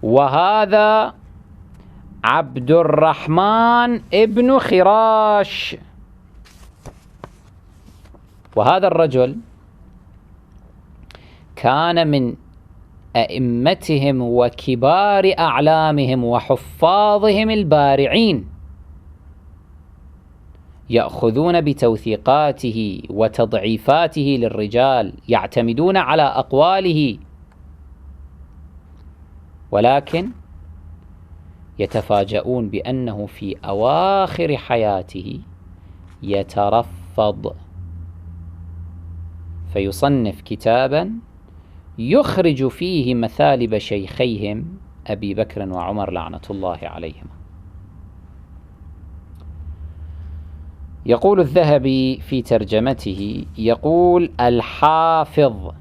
وهذا عبد الرحمن ابن خراش. وهذا الرجل كان من أئمتهم وكبار أعلامهم وحفاظهم البارعين، يأخذون بتوثيقاته وتضعيفاته للرجال، يعتمدون على أقواله، ولكن يتفاجؤون بأنه في أواخر حياته يترفض، فيصنف كتابا يخرج فيه مثالب شيخيهم أبي بكر وعمر لعنة الله عليهما. يقول الذهبي في ترجمته، يقول: الحافظ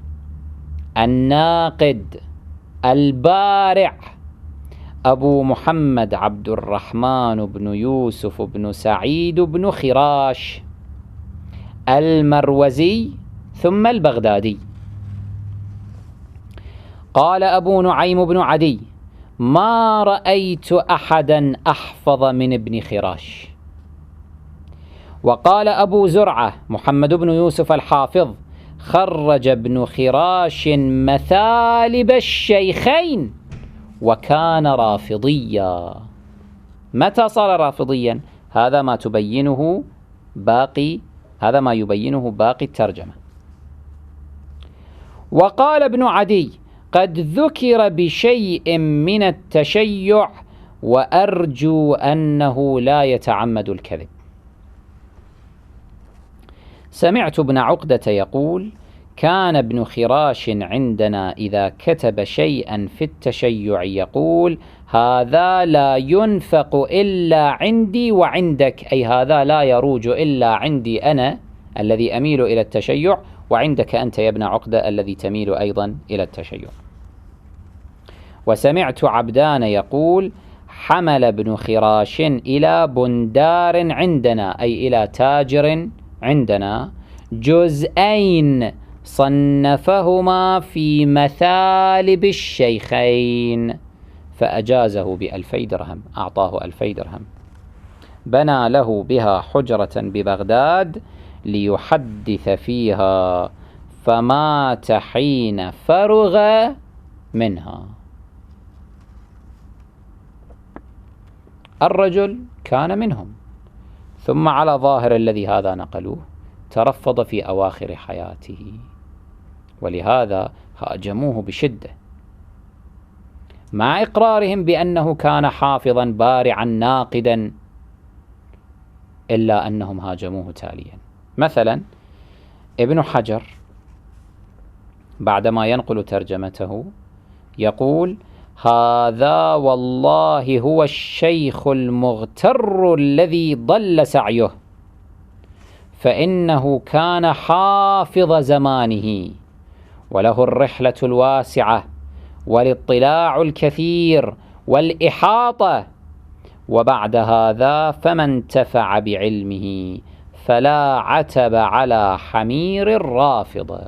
الناقد البارع أبو محمد عبد الرحمن بن يوسف بن سعيد بن خراش المروزي ثم البغدادي. قال أبو نعيم بن عدي: ما رأيت أحدا أحفظ من ابن خراش. وقال أبو زرعة محمد بن يوسف الحافظ: خرج ابن خراش مثالب الشيخين وكان رافضيا. متى صار رافضيا؟ هذا ما يبينه باقي الترجمة. وقال ابن عدي: قد ذكر بشيء من التشيع وأرجو أنه لا يتعمد الكذب. سمعت ابن عقدة يقول: كان ابن خراش عندنا إذا كتب شيئا في التشيع يقول: هذا لا ينفق إلا عندي وعندك، أي هذا لا يروج إلا عندي أنا الذي أميل إلى التشيع، وعندك أنت يا ابن عقدة الذي تميل أيضا إلى التشيع. وسمعت عبدان يقول: حمل ابن خراش إلى بندار عندنا، أي إلى تاجر عندنا، جزئين صنفهما في مثالب الشيخين فأجازه ب2000 درهم، أعطاه 2000 درهم، بنى له بها حجرة ببغداد ليحدث فيها، فمات حين فرغ منها. الرجل كان منهم، ثم على ظاهر الذي هذا نقلوه ترفض في أواخر حياته، ولهذا هاجموه بشدة مع إقرارهم بأنه كان حافظا بارعا ناقدا، إلا أنهم هاجموه تاليا. مثلا ابن حجر بعدما ينقل ترجمته يقول: هذا والله هو الشيخ المغتر الذي ضل سعيه، فإنه كان حافظ زمانه، وله الرحلة الواسعة والاطلاع الكثير والإحاطة، وبعد هذا فما انتفع بعلمه فلا عتب على حمير الرافضة.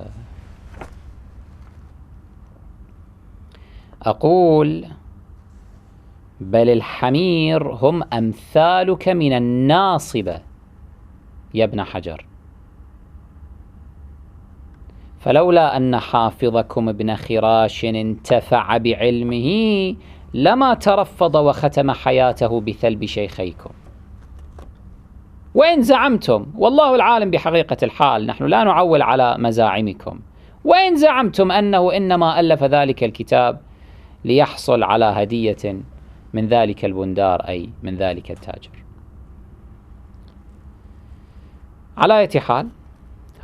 أقول: بل الحمير هم أمثالك من الناصبة يا ابن حجر، فلولا أن حافظكم ابن خراش انتفع بعلمه لما ترفض وختم حياته بثلب شيخيكم. وإن زعمتم، والله العالم بحقيقة الحال، نحن لا نعول على مزاعمكم، وإن زعمتم أنه إنما ألف ذلك الكتاب ليحصل على هدية من ذلك البندار، أي من ذلك التاجر. على أي حال،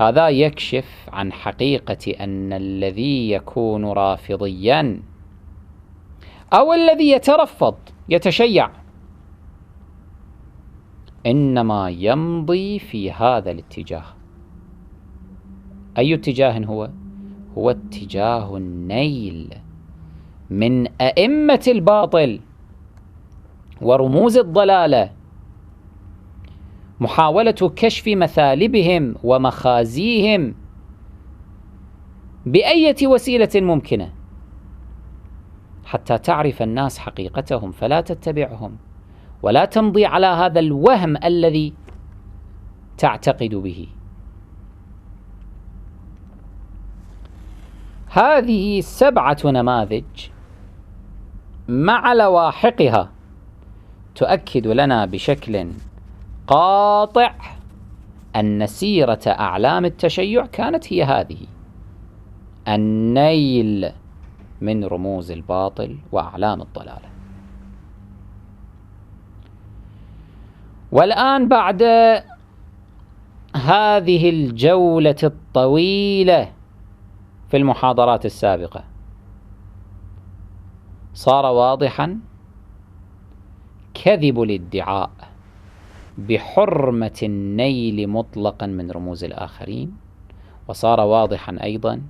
هذا يكشف عن حقيقة أن الذي يكون رافضيا أو الذي يترفض يتشيع إنما يمضي في هذا الاتجاه. أي اتجاه هو؟ هو اتجاه النيل من أئمة الباطل ورموز الضلالة، محاولة كشف مثالبهم ومخازيهم بأية وسيلة ممكنة حتى تعرف الناس حقيقتهم، فلا تتبعهم ولا تمضي على هذا الوهم الذي تعتقد به. هذه 7 نماذج مع لواحقها تؤكد لنا بشكل قاطع أن سيرة أعلام التشيع كانت هي هذه: النيل من رموز الباطل وأعلام الضلالة. والآن بعد هذه الجولة الطويلة في المحاضرات السابقة صار واضحا كذب الادعاء بحرمة النيل مطلقا من رموز الآخرين، وصار واضحا أيضا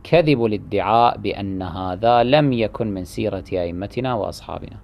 كذب الادعاء بأن هذا لم يكن من سيرة أئمتنا وأصحابنا.